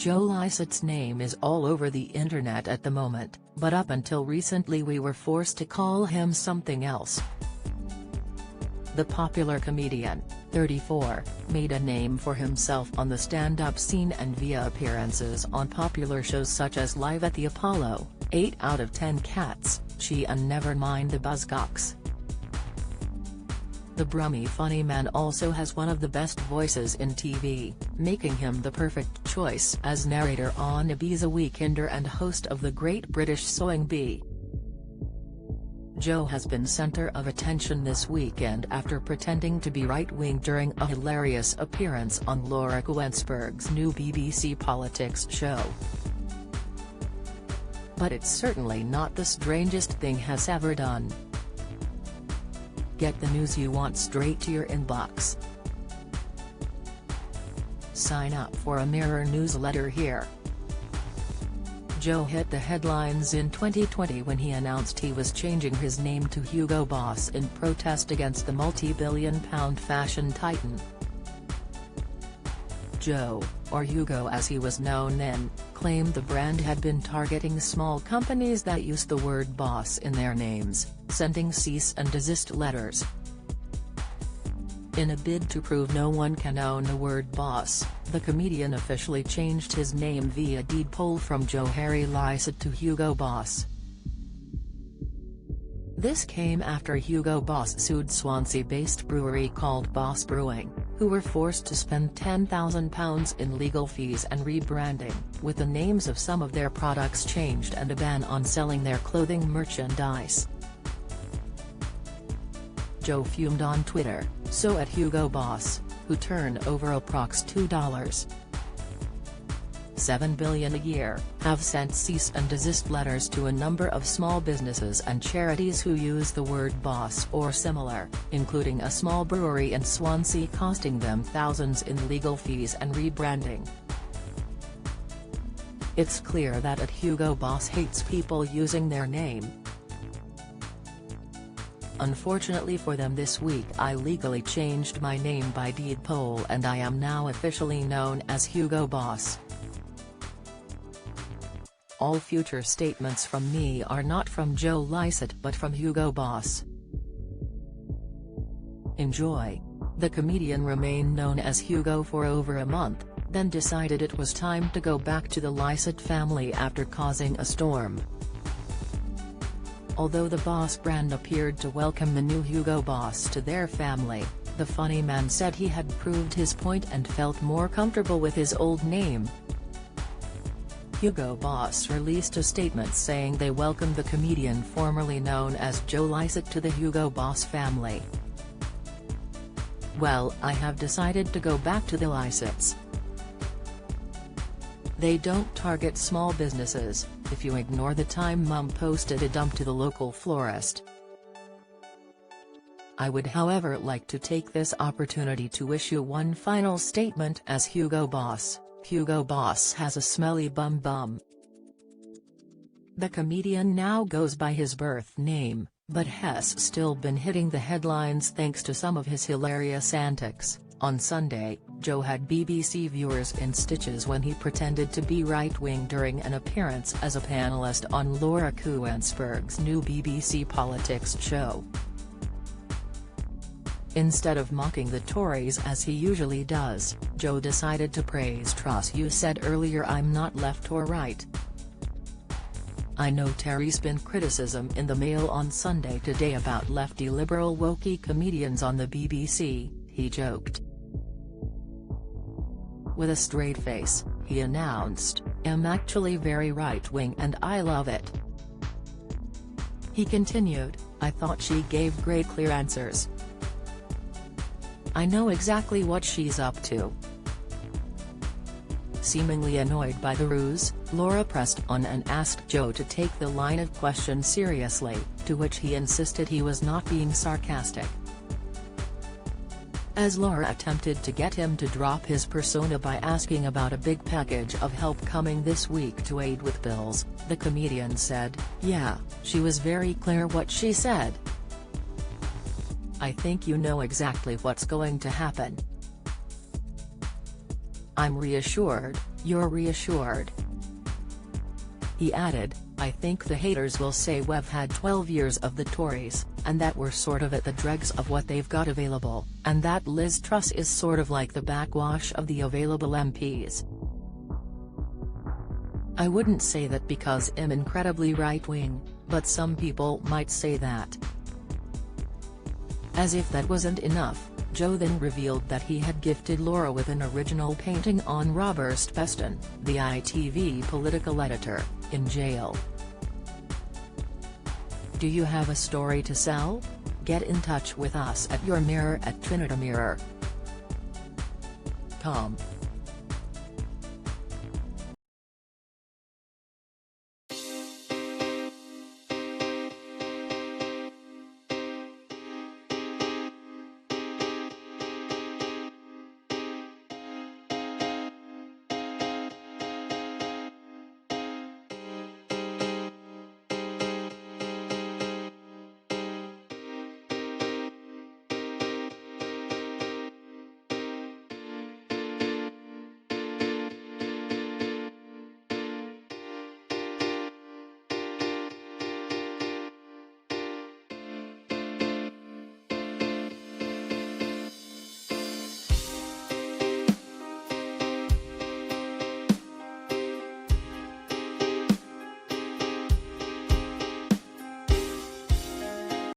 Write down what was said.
Joe Lycett's name is all over the internet at the moment, but up until recently we were forced to call him something else. The popular comedian, 34, made a name for himself on the stand-up scene and via appearances on popular shows such as Live at the Apollo, 8 out of 10 Cats, She and Never Mind the Buzzcocks. The brummy funny man also has one of the best voices in TV, making him the perfect choice as narrator on Ibiza Weekender and host of the Great British Sewing Bee. Joe has been center of attention this weekend after pretending to be right-wing during a hilarious appearance on Laura Kuenssberg's new BBC politics show. But it's certainly not the strangest thing he's ever done. Get the news you want straight to your inbox. Sign up for a Mirror newsletter here. Joe hit the headlines in 2020 when he announced he was changing his name to Hugo Boss in protest against the multi-billion-pound fashion titan. Joe, or Hugo as he was known then, claimed the brand had been targeting small companies that used the word boss in their names, sending cease and desist letters. In a bid to prove no one can own the word boss, the comedian officially changed his name via deed poll from Joe Harry Lycett to Hugo Boss. This came after Hugo Boss sued Swansea-based brewery called Boss Brewing, who were forced to spend £10,000 in legal fees and rebranding, with the names of some of their products changed and a ban on selling their clothing merchandise. Joe fumed on Twitter, so at Hugo Boss, who turn over approx $2.7 billion a year, have sent cease and desist letters to a number of small businesses and charities who use the word boss or similar, including a small brewery in Swansea costing them thousands in legal fees and rebranding. It's clear that at Hugo Boss hates people using their name. Unfortunately for them this week I legally changed my name by deed poll and I am now officially known as Hugo Boss. All future statements from me are not from Joe Lycett but from Hugo Boss. Enjoy. The comedian remained known as Hugo for over a month, then decided it was time to go back to the Lycett family after causing a storm. Although the Boss brand appeared to welcome the new Hugo Boss to their family, the funny man said he had proved his point and felt more comfortable with his old name. Hugo Boss released a statement saying they welcomed the comedian formerly known as Joe Lycett to the Hugo Boss family. "Well, I have decided to go back to the Lycetts. They don't target small businesses, if you ignore the time Mum posted a dump to the local florist. I would however like to take this opportunity to issue one final statement as Hugo Boss. Hugo Boss has a smelly bum bum." The comedian now goes by his birth name, but has still been hitting the headlines thanks to some of his hilarious antics. On Sunday, Joe had BBC viewers in stitches when he pretended to be right-wing during an appearance as a panellist on Laura Kuenssberg's new BBC politics show. Instead of mocking the Tories as he usually does, Joe decided to praise Truss. "You said earlier I'm not left or right. I know Terry's been criticism in the Mail on Sunday today about lefty liberal wokey comedians on the BBC," he joked. With a straight face, he announced, "I'm actually very right-wing and I love it." He continued, "I thought she gave great clear answers. I know exactly what she's up to." Seemingly annoyed by the ruse, Laura pressed on and asked Joe to take the line of question seriously, to which he insisted he was not being sarcastic. As Laura attempted to get him to drop his persona by asking about a big package of help coming this week to aid with bills, the comedian said, "Yeah, she was very clear what she said. I think you know exactly what's going to happen. I'm reassured, You're reassured." He added, "I think the haters will say we've had 12 years of the Tories, and that we're sort of at the dregs of what they've got available, and that Liz Truss is sort of like the backwash of the available MPs. I wouldn't say that because I'm incredibly right-wing, but some people might say that." As if that wasn't enough, Joe then revealed that he had gifted Laura with an original painting on Robert Peston, the ITV political editor, in jail. Do you have a story to sell? Get in touch with us at yourmirror@trinitymirror.com.